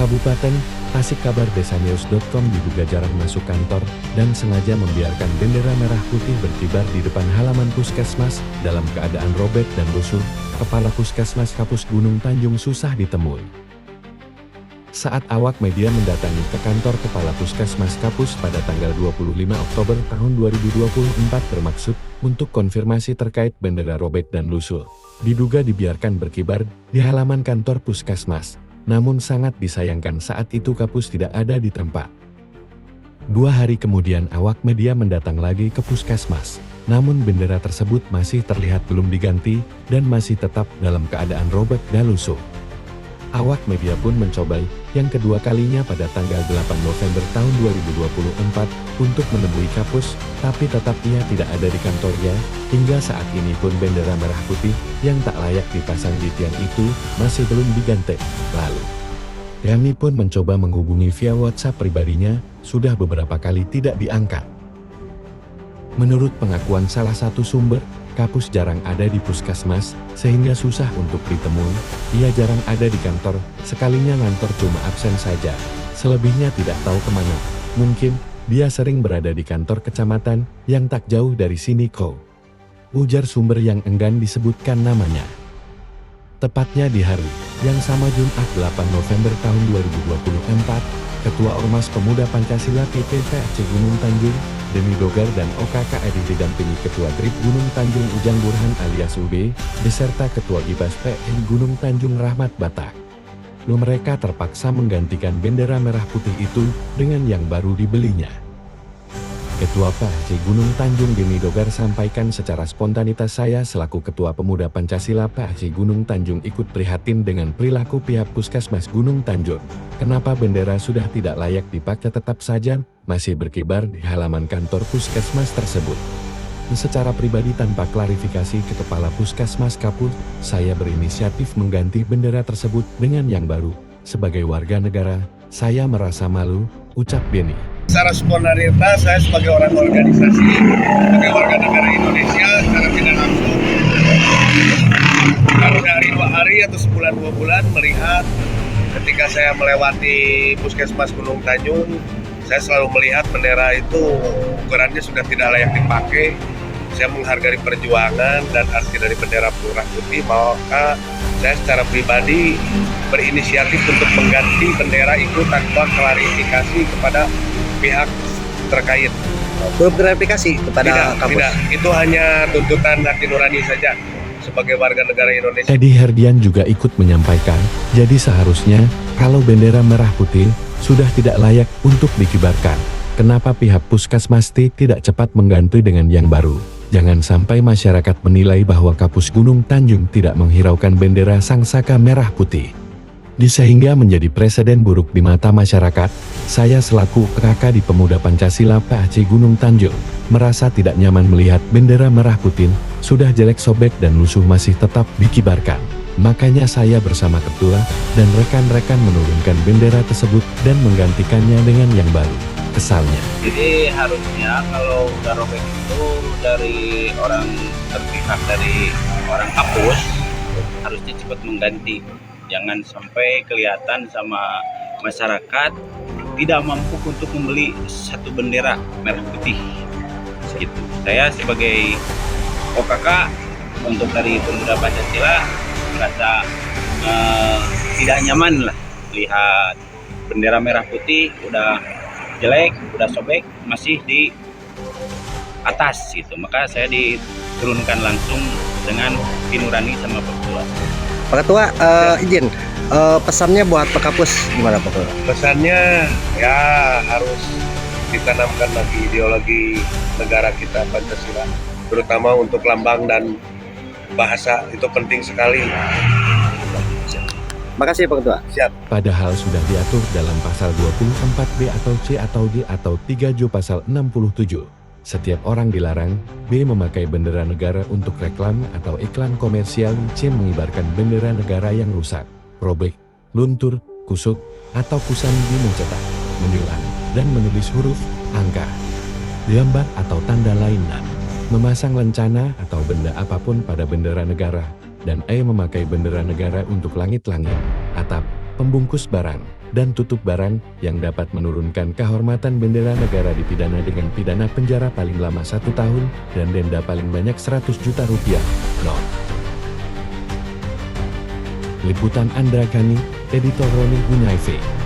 Kabupaten Tasik. Kabar desanews.com diduga jarang masuk kantor dan sengaja membiarkan bendera merah putih berkibar di depan halaman puskesmas dalam keadaan robek dan lusuh. Kepala Puskesmas Kapus Gunung Tanjung susah ditemui. Saat awak media mendatangi ke kantor Kepala Puskesmas Kapus pada tanggal 25 Oktober tahun 2024 bermaksud untuk konfirmasi terkait bendera robek dan lusuh, diduga dibiarkan berkibar di halaman kantor Puskesmas. Namun sangat disayangkan saat itu Kapus tidak ada di tempat. 2 hari kemudian awak media mendatang lagi ke Puskesmas. Namun bendera tersebut masih terlihat belum diganti dan masih tetap dalam keadaan robek dan lusuh. Awak media pun mencoba yang kedua kalinya pada tanggal 8 November tahun 2024 untuk menemui Kapus, tapi tetap ia tidak ada di kantornya. Hingga saat ini pun bendera merah putih yang tak layak dipasang di tiang itu masih belum diganti. Lalu, kami pun mencoba menghubungi via WhatsApp pribadinya, sudah beberapa kali tidak diangkat. Menurut pengakuan salah satu sumber, Kapus jarang ada di puskesmas, sehingga susah untuk ditemui. Ia jarang ada di kantor, sekalinya ngantor cuma absen saja. Selebihnya tidak tahu kemana. Mungkin, dia sering berada di kantor kecamatan, yang tak jauh dari sini kok. Ujar sumber yang enggan disebutkan namanya. Tepatnya di hari yang sama Jumat 8 November tahun 2024, Ketua Ormas Pemuda Pancasila PPPAC Gunung Tanjung, Deni Dogar dan OKKR didampingi Ketua DRIP Gunung Tanjung Ujang Burhan alias UB, beserta Ketua Gibas PN Gunung Tanjung Rahmat Batak. Mereka terpaksa menggantikan bendera merah putih itu dengan yang baru dibelinya. Ketua PAC Gunung Tanjung Deni Dogar sampaikan secara spontanitas, saya selaku Ketua Pemuda Pancasila PAC Gunung Tanjung ikut prihatin dengan perilaku pihak Puskesmas Gunung Tanjung. Kenapa bendera sudah tidak layak dipakai tetap saja masih berkibar di halaman kantor Puskesmas tersebut. Secara pribadi tanpa klarifikasi ke Kepala Puskesmas Kapus, saya berinisiatif mengganti bendera tersebut dengan yang baru. Sebagai warga negara, saya merasa malu, ucap Deni. Secara spontanitas saya sebagai orang organisasi, sebagai warga negara Indonesia secara tidak langsung, baru dari 2 hari atau sebulan 2 bulan melihat ketika saya melewati Puskesmas Gunung Tanjung, saya selalu melihat bendera itu ukurannya sudah tidak layak dipakai. Saya menghargai perjuangan dan arti dari bendera merah putih, maka saya secara pribadi berinisiatif untuk mengganti bendera itu tanpa klarifikasi kepada pihak terkait. Belum klarifikasi kepada Kapus? Tidak, itu hanya tuntutan hati nurani saja sebagai warga negara Indonesia. Edi Herdian juga ikut menyampaikan, jadi seharusnya kalau bendera merah putih sudah tidak layak untuk dikibarkan, kenapa pihak Puskesmas tidak cepat mengganti dengan yang baru? Jangan sampai masyarakat menilai bahwa Kapus Gunung Tanjung tidak menghiraukan bendera sangsaka merah putih. Sehingga menjadi presiden buruk di mata masyarakat. Saya selaku kakak di Pemuda Pancasila PAC Gunung Tanjung, merasa tidak nyaman melihat bendera merah putih sudah jelek sobek dan lusuh masih tetap dikibarkan. Makanya saya bersama ketua dan rekan-rekan menurunkan bendera tersebut dan menggantikannya dengan yang baru. Kesalnya. Jadi harusnya kalau udah robek itu dari orang terpihak, dari orang Kapus, harusnya cepat mengganti. Jangan sampai kelihatan sama masyarakat tidak mampu untuk membeli satu bendera merah putih. Gitu. Saya sebagai OKK untuk dari Pemuda Pancasila merasa tidak nyaman lah lihat bendera merah putih udah jelek, udah sobek, masih di atas gitu. Maka saya diturunkan langsung dengan Pinurani sama Pak Ketua. Pak Ketua, izin, pesannya buat Pak Kapus gimana Pak Ketua? Pesannya ya harus ditanamkan lagi ideologi negara kita Pancasila, terutama untuk lambang dan bahasa itu penting sekali. Makasih Pak Ketua. Siap. Padahal sudah diatur dalam pasal 24B atau C atau D atau 3J pasal 67. Setiap orang dilarang, B. memakai bendera negara untuk reklam atau iklan komersial, C. mengibarkan bendera negara yang rusak, robek, luntur, kusut, atau kusam D. mencetak, menyulam, dan menulis huruf, angka, gambar atau tanda lainnya, memasang lencana atau benda apapun pada bendera negara, dan E. memakai bendera negara untuk langit-langit, atap, pembungkus barang, dan tutup barang yang dapat menurunkan kehormatan bendera negara dipidana dengan pidana penjara paling lama 1 tahun dan denda paling banyak 100 juta rupiah. Liputan Andra Kani, Editor Roni Gunaife.